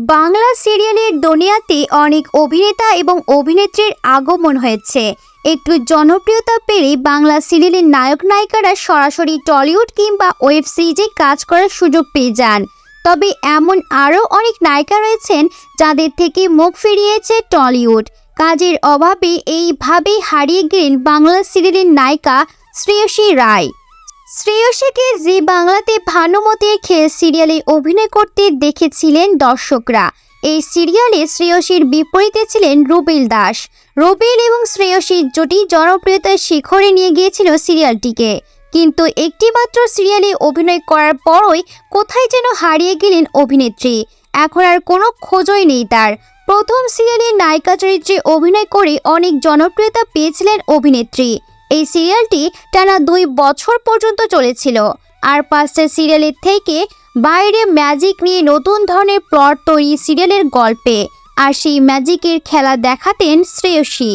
বাংলা সিরিয়ালের দুনিয়াতে অনেক অভিনেতা এবং অভিনেত্রীর আগমন হয়েছে। একটু জনপ্রিয়তা পেলেই বাংলা সিরিয়ালের নায়ক নায়িকারা সরাসরি টলিউড কিংবা ওয়েব সিরিজে কাজ করার সুযোগ পেয়ে যান। তবে এমন আরও অনেক নায়িকা রয়েছেন যাদের থেকে মুখ ফিরিয়েছে টলিউড। কাজের অভাবে এইভাবেই হারিয়ে গেলেন বাংলা সিরিয়ালের নায়িকা শ্রেয়সী রায়। শ্রেয়সীকে জি বাংলাতে ভানুমতির খেল সিরিয়ালে অভিনয় করতে দেখেছিলেন দর্শকরা। এই সিরিয়ালে শ্রেয়সীর বিপরীতে ছিলেন রুবেল দাস। রুবেল এবং শ্রেয়সীর জুটি জনপ্রিয়তার শিখরে নিয়ে গিয়েছিল সিরিয়ালটিকে, কিন্তু একটিমাত্র সিরিয়ালে অভিনয় করার পরই কোথায় যেন হারিয়ে গেলেন অভিনেত্রী। এখন আর কোনো খোঁজই নেই তার। প্রথম সিরিয়ালের নায়িকা চরিত্রে অভিনয় করে অনেক জনপ্রিয়তা পেয়েছিলেন অভিনেত্রী। এই সিরিয়ালটি টানা 2 বছর পর্যন্ত চলেছিল। আর 5টা সিরিয়ালের থেকে বাইরে ম্যাজিক নিয়ে নতুন ধরনের প্লট তৈরি সিরিয়ালের গল্পে, আর সেই ম্যাজিকের খেলা দেখাতেন শ্রেয়সী।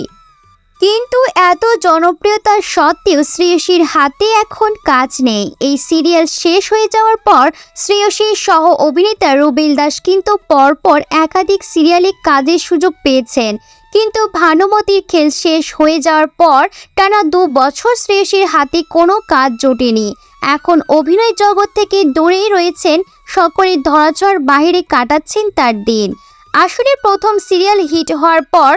কিন্তু এত জনপ্রিয়তা সত্ত্বেও শ্রেয়সীর হাতে এখন কাজ নেই। এই সিরিয়াল শেষ হয়ে যাওয়ার পর শ্রেয়সীর সহ অভিনেতা রুবেল দাস কিন্তু পরপর একাধিক সিরিয়ালে কাজের সুযোগ পেয়েছেন। কিন্তু ভানুমতির খেল শেষ হয়ে যাওয়ার পর টানা 2 বছর শ্রেয়সীর হাতে কোনো কাজ জোটেনি। এখন অভিনয় জগৎ থেকে দূরেই রয়েছেন, সকলের ধরাছোঁয়ার বাইরে কাটাচ্ছেন তার দিন। আসলে প্রথম সিরিয়াল হিট হওয়ার পর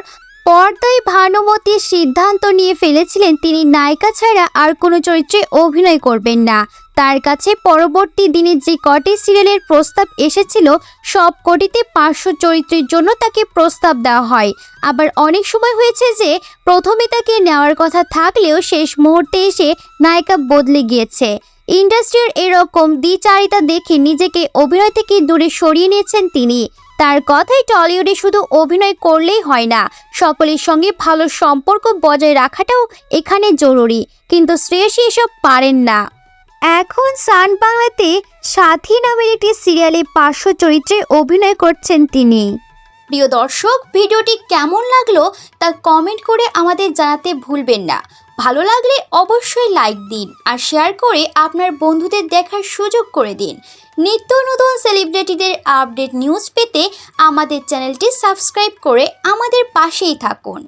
পর্দায় ভানুমতির সিদ্ধান্ত নিয়ে ফেলেছিলেন তিনি নায়িকা ছাড়া আর কোনো চরিত্রে অভিনয় করবেন না। তার কাছে পরবর্তী দিনে যে কটি সিরিয়ালের প্রস্তাব এসেছিল সব কটিতে পার্শ্ব চরিত্রের জন্য তাকে প্রস্তাব দেওয়া হয়। আবার অনেক সময় হয়েছে যে প্রথমে তাকে নেওয়ার কথা থাকলেও শেষ মুহূর্তে এসে নায়িকা বদলে গিয়েছে। ইন্ডাস্ট্রির এরকম দ্বিচারিতা দেখে নিজেকে অভিনয় থেকে দূরে সরিয়ে নিয়েছেন তিনি। তার কথাই টলিউডে শুধু অভিনয় করলেই হয় না, সকলের সঙ্গে ভালো সম্পর্ক বজায় রাখাটাও এখানে জরুরি। কিন্তু শ্রেয়সী এসব পারেন না। এখন সান বাংলাতে সাথী নামের একটি সিরিয়ালে পার্শ্ব চরিত্রে অভিনয় করছেন তিনি। প্রিয় দর্শক, ভিডিওটি কেমন লাগলো তা কমেন্ট করে আমাদের জানাতে ভুলবেন না। ভালো লাগলে অবশ্যই লাইক দিন আর শেয়ার করে আপনার বন্ধুদের দেখার সুযোগ করে দিন। নিত্য নতুন সেলিব্রিটিদের আপডেট নিউজ পেতে আমাদের চ্যানেলটি সাবস্ক্রাইব করে আমাদের পাশেই থাকুন।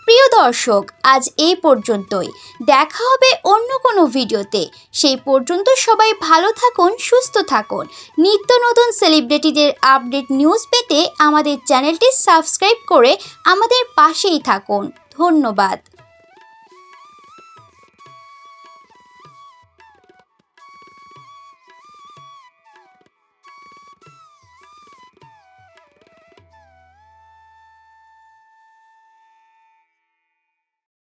প্রিয় দর্শক, আজ এই পর্যন্তই। দেখা হবে অন্য কোনো ভিডিওতে। সেই পর্যন্ত সবাই ভালো থাকুন, সুস্থ থাকুন। নিত্য নতুন সেলিব্রিটিদের আপডেট নিউজ পেতে আমাদের চ্যানেলটি সাবস্ক্রাইব করে আমাদের পাশেই থাকুন। ধন্যবাদ।